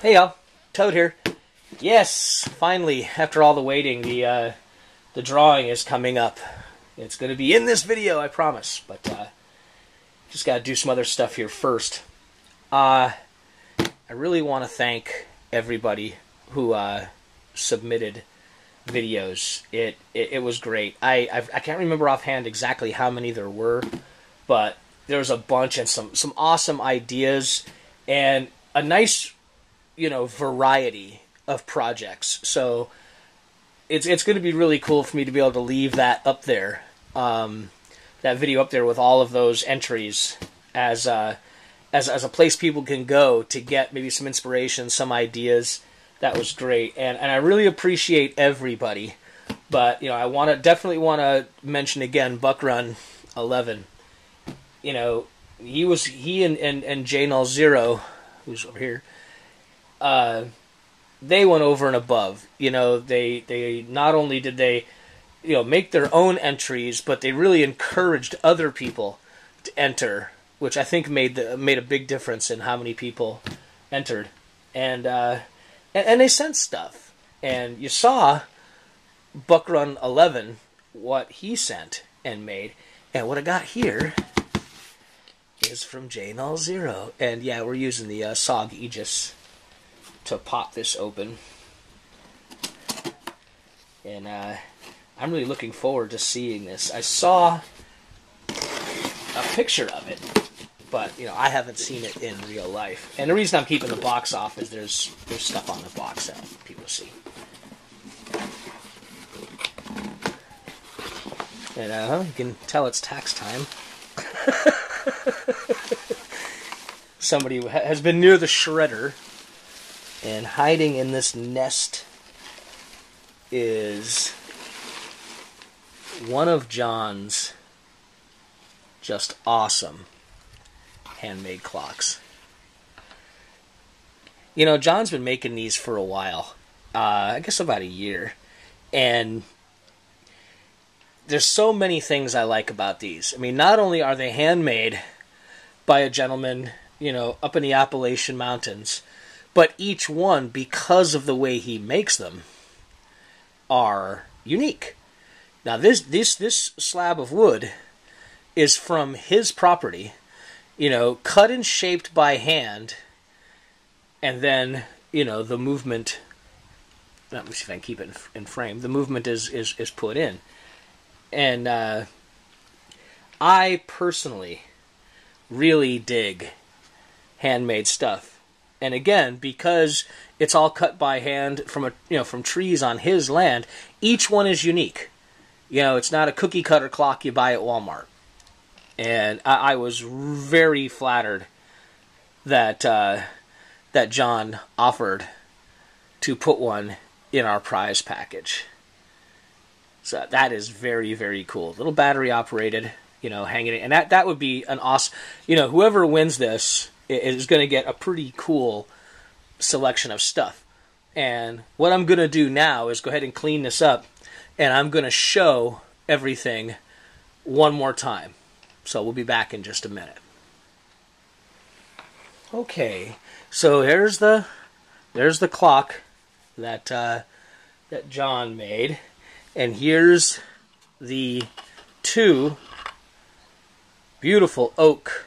Hey y'all, Toad here. Yes, finally, after all the waiting, the drawing is coming up. It's going to be in this video, I promise. But just got to do some other stuff here first. I really want to thank everybody who submitted videos. It was great. I can't remember offhand exactly how many there were, but there was a bunch and some awesome ideas and a nice, variety of projects. So it's going to be really cool for me to be able to leave that up there, that video up there with all of those entries as a place people can go to get maybe some inspiration, some ideas. That was great, and I really appreciate everybody. But I definitely want to mention again Buckrun 11. He and J Null Zero, who's over here. They went over and above. They not only did they, make their own entries, but they really encouraged other people to enter, which I think made a big difference in how many people entered, and they sent stuff, and you saw Buckrun 11 what he sent and made, and what I got here is from J Null Zero, and yeah, we're using the SOG Aegis to pop this open, and I'm really looking forward to seeing this. I saw a picture of it, but I haven't seen it in real life. And the reason I'm keeping the box off is there's stuff on the box that people see. And you can tell it's tax time. Somebody has been near the shredder, and hiding in this nest is one of John's just awesome handmade clocks. John's been making these for a while, I guess about a year, and there's so many things I like about these. I mean, not only are they handmade by a gentleman, up in the Appalachian Mountains, but each one, because of the way he makes them, are unique. Now, this slab of wood is from his property, cut and shaped by hand, and then, the movement, let me see if I can keep it in frame, the movement is put in. And I personally really dig handmade stuff. And again, because it's all cut by hand from from trees on his land, each one is unique. It's not a cookie cutter clock you buy at Walmart. And I was very flattered that that John offered to put one in our prize package. So that is very, very cool. Little battery operated, hanging in. And that would be an awesome, whoever wins this is going to get a pretty cool selection of stuff. And what I'm going to do now is go ahead and clean this up, and I'm going to show everything one more time. So we'll be back in just a minute. Okay, so there's the clock that that John made, and here's the two beautiful oak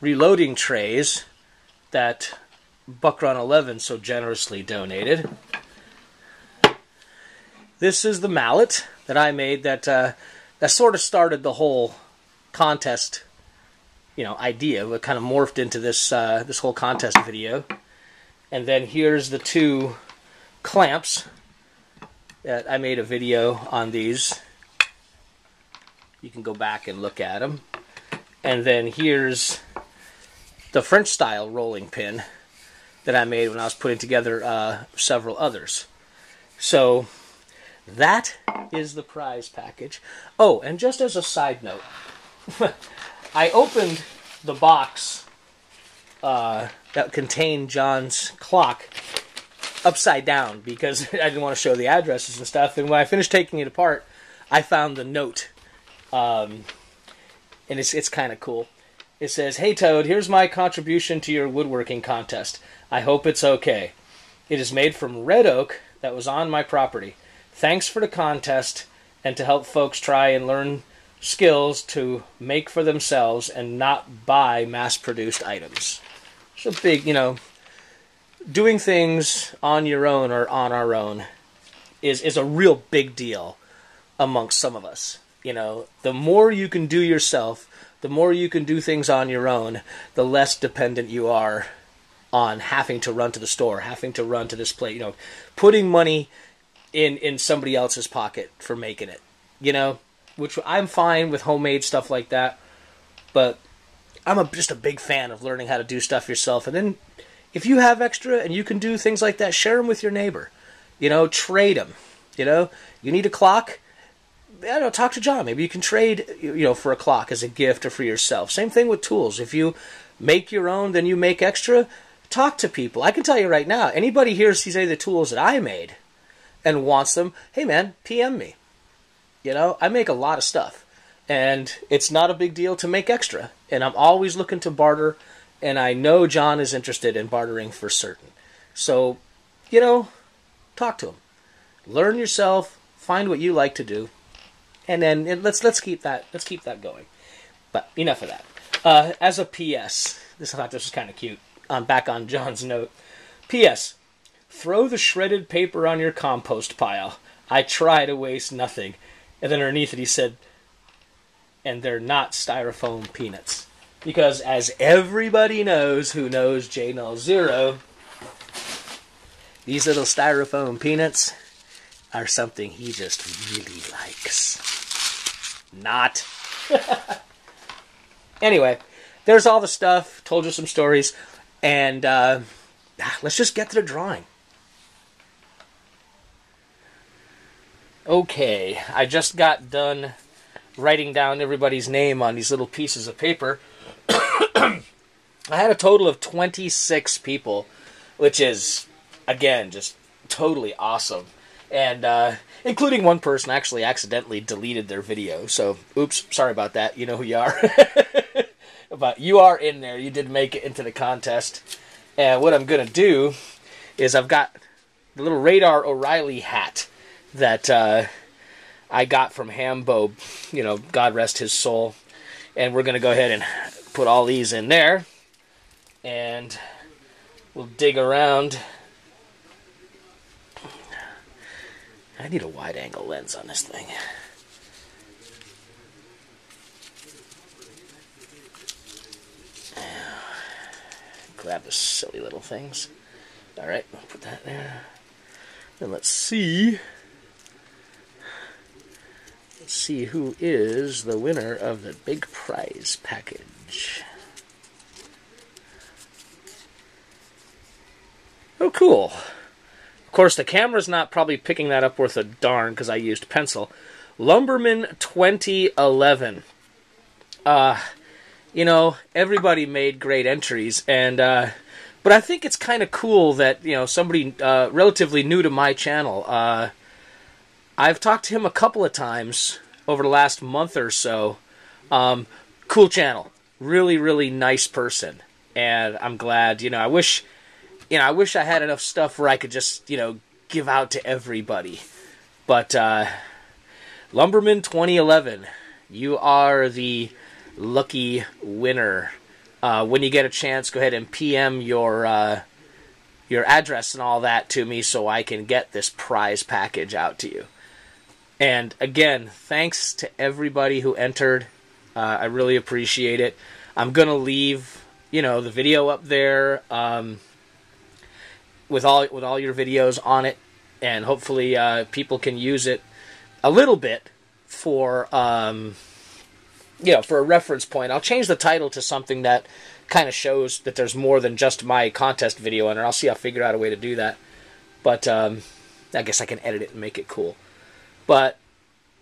reloading trays that Buckrun 11 so generously donated. This is the mallet that I made that sort of started the whole contest, idea, but kind of morphed into this this whole contest video. And then here's the two clamps that I made a video on these. You can go back and look at them. And then here's the French style rolling pin that I made when I was putting together several others. So that is the prize package. Oh, and just as a side note, I opened the box that contained John's clock upside down because I didn't want to show the addresses and stuff. And when I finished taking it apart, I found the note, and it's kind of cool. It says, "Hey Toad, here's my contribution to your woodworking contest. I hope it's okay. It is made from red oak that was on my property. Thanks for the contest and to help folks try and learn skills to make for themselves and not buy mass-produced items." It's a big, doing things on your own or on our own is a real big deal amongst some of us. The more you can do yourself, the more you can do things on your own, the less dependent you are on having to run to the store, having to run to this place, putting money in somebody else's pocket for making it, which I'm fine with homemade stuff like that, but I'm just a big fan of learning how to do stuff yourself. And then if you have extra and you can do things like that, share them with your neighbor, trade them, you need a clock, talk to John. Maybe you can trade, for a clock as a gift or for yourself. Same thing with tools. If you make your own, then you make extra, talk to people. I can tell you right now, anybody here sees any of the tools that I made and wants them, hey man, PM me. I make a lot of stuff, and it's not a big deal to make extra, and I'm always looking to barter, and I know John is interested in bartering for certain. So, talk to him. Learn yourself, find what you like to do, and then let's keep that going. But enough of that. As a PS, I thought this was kind of cute. I'm back on John's note. PS, throw the shredded paper on your compost pile. I try to waste nothing. And then underneath it he said, and they're not styrofoam peanuts. Because as everybody knows who knows J00, these little styrofoam peanuts are something he just really likes. Not. Anyway, there's all the stuff. Told you some stories. And let's just get to the drawing. Okay, I just got done writing down everybody's name on these little pieces of paper. I had a total of 26 people, which is, again, just totally awesome. And including one person actually accidentally deleted their video. So, oops, sorry about that. You know who you are. But you are in there. You did make it into the contest. And what I'm going to do is I've got the little Radar O'Reilly hat that I got from Hambo, God rest his soul. And we're going to go ahead and put all these in there. And we'll dig around. I need a wide-angle lens on this thing. Grab the silly little things. Alright, put that there. And let's see. Let's see who is the winner of the big prize package. Oh, cool. Of course, the camera's not probably picking that up worth a darn because I used pencil. Lumberman 2011. Everybody made great entries, and but I think it's kind of cool that somebody relatively new to my channel. I've talked to him a couple of times over the last month or so. Cool channel, really, really nice person, and I'm glad. I wish I had enough stuff where I could just give out to everybody. But Lumberman 2011, you are the lucky winner. When you get a chance, go ahead and PM your address and all that to me so I can get this prize package out to you. And again, thanks to everybody who entered. I really appreciate it. I'm gonna leave the video up there with all your videos on it, and hopefully people can use it a little bit for for a reference point. I'll change the title to something that kind of shows that there's more than just my contest video in it. I'll see. I'll figure out a way to do that. But I guess I can edit it and make it cool. But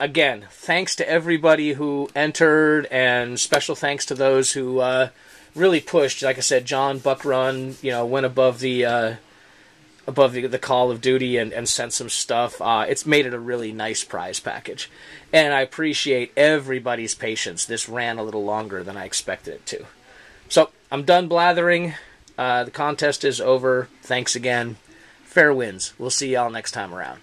again, thanks to everybody who entered, and special thanks to those who really pushed. Like I said, John Buckrun, went above the Call of Duty and sent some stuff. It's made it a really nice prize package. And I appreciate everybody's patience. This ran a little longer than I expected it to. So I'm done blathering. The contest is over. Thanks again. Fair wins. We'll see y'all next time around.